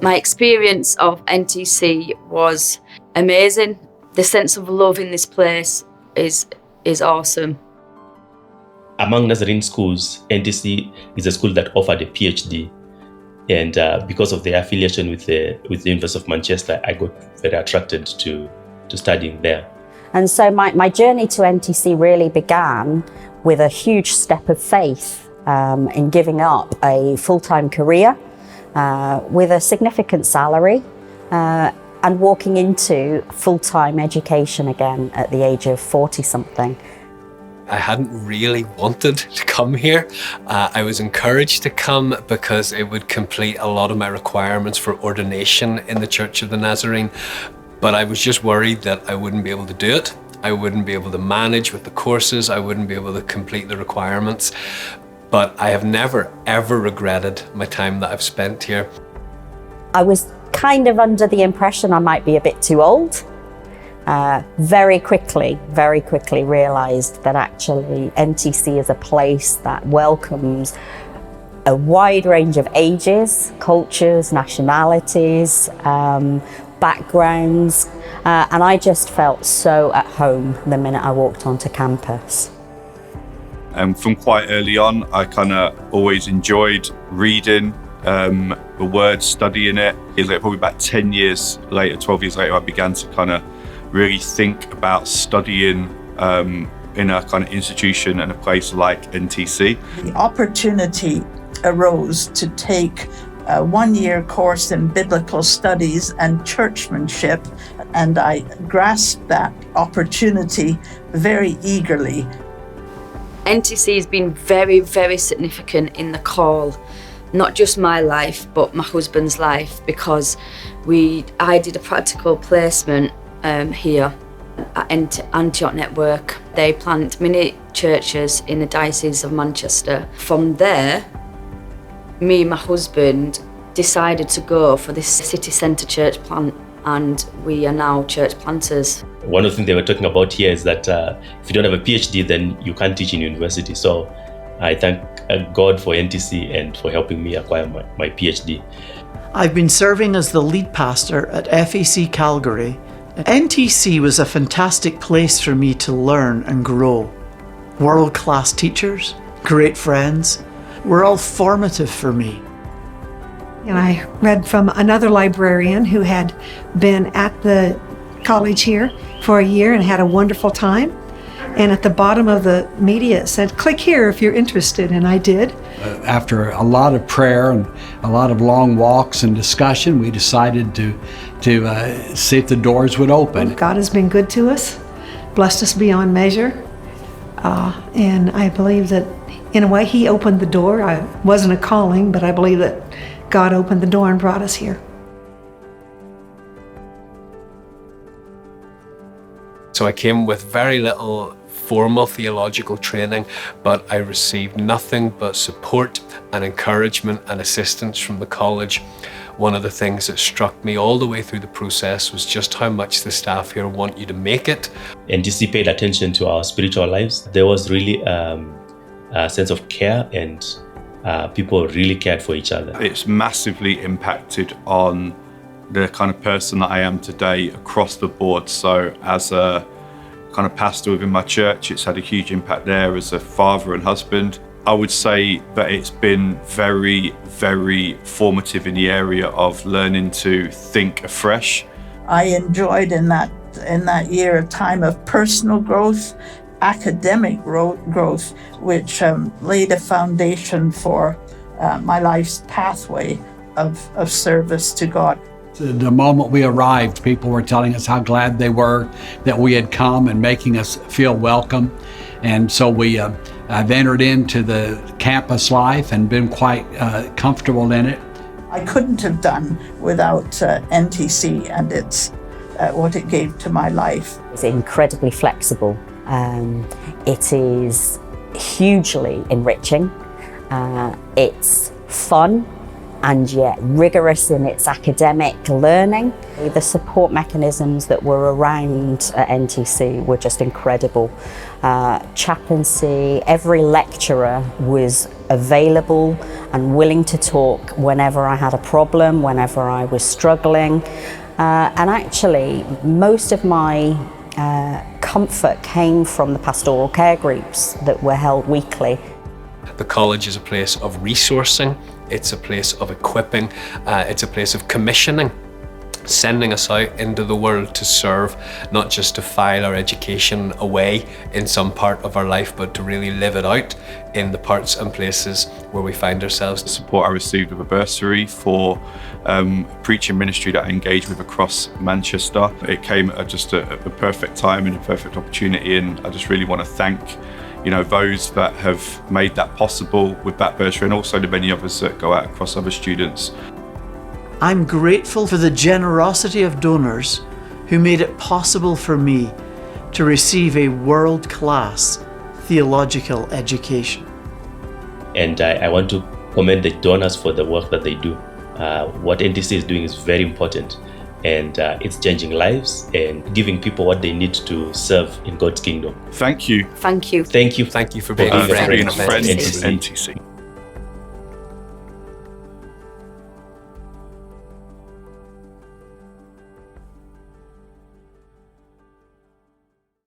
My experience of NTC was amazing. The sense of love in this place is awesome. Among Nazarene schools, NTC is a school that offered a PhD. And because of their affiliation with the University of Manchester, I got very attracted to studying there. And so my journey to NTC really began with a huge step of faith in giving up a full-time career with a significant salary and walking into full-time education again at the age of 40-something. I hadn't really wanted to come here. I was encouraged to come because it would complete a lot of my requirements for ordination in the Church of the Nazarene, but I was just worried that I wouldn't be able to do it. I wouldn't be able to manage with the courses. I wouldn't be able to complete the requirements. But I have never, ever regretted my time that I've spent here. I was kind of under the impression I might be a bit too old. Very quickly realized that actually NTC is a place that welcomes a wide range of ages, cultures, nationalities, backgrounds, and I just felt so at home the minute I walked onto campus. From quite early on, I kind of always enjoyed reading the word, studying it. It was like probably about 10 years later, 12 years later, I began to kind of really think about studying in a kind of institution and a place like NTC. The opportunity arose to take a one-year course in biblical studies and churchmanship, and I grasped that opportunity very eagerly. NTC has been very, very significant in the call, not just my life, but my husband's life, because I did a practical placement here at Antioch Network. They plant mini churches in the Diocese of Manchester. From there, me and my husband decided to go for this city centre church plant, and we are now church planters. One of the things they were talking about here is that if you don't have a PhD, then you can't teach in university. So I thank God for NTC and for helping me acquire my PhD. I've been serving as the lead pastor at FAC Calgary. NTC was a fantastic place for me to learn and grow. World-class teachers, great friends, were all formative for me. And I read from another librarian who had been at the college here for a year and had a wonderful time. And at the bottom of the media it said, click here if you're interested, and I did. After a lot of prayer and a lot of long walks and discussion, we decided to see if the doors would open. God has been good to us, blessed us beyond measure. And I believe that in a way He opened the door. I wasn't a calling, but I believe that God opened the door and brought us here. So I came with very little formal theological training, but I received nothing but support and encouragement and assistance from the college. One of the things that struck me all the way through the process was just how much the staff here want you to make it. NTC paid attention to our spiritual lives. There was really a sense of care, and people really cared for each other. It's massively impacted on the kind of person that I am today across the board. So as a kind of pastor within my church, it's had a huge impact there. As a father and husband, I would say that it's been very, very formative in the area of learning to think afresh. I enjoyed in that year a time of personal growth, academic growth, which laid a foundation for my life's pathway of service to God. The moment we arrived, people were telling us how glad they were that we had come and making us feel welcome. And so I've entered into the campus life and been quite comfortable in it. I couldn't have done without NTC and its what it gave to my life. It's incredibly flexible. It is hugely enriching. It's fun and yet rigorous in its academic learning. The support mechanisms that were around at NTC were just incredible. Chaplaincy, every lecturer was available and willing to talk whenever I had a problem, whenever I was struggling. And actually, most of my comfort came from the pastoral care groups that were held weekly. The college is a place of resourcing, it's a place of equipping, it's a place of commissioning, sending us out into the world to serve, not just to file our education away in some part of our life, but to really live it out in the parts and places where we find ourselves. The support I received with a bursary for preaching ministry that I engaged with across Manchester. It came at just a perfect time and a perfect opportunity, and I just really want to thank those that have made that possible with that bursary, and also the many others that go out across other students. I'm grateful for the generosity of donors who made it possible for me to receive a world-class theological education. And I want to commend the donors for the work that they do. What NTC is doing is very important, and it's changing lives and giving people what they need to serve in God's kingdom. Thank you. Thank you. Thank you. Thank you for being being a friend being a of friend of NTC. NTC.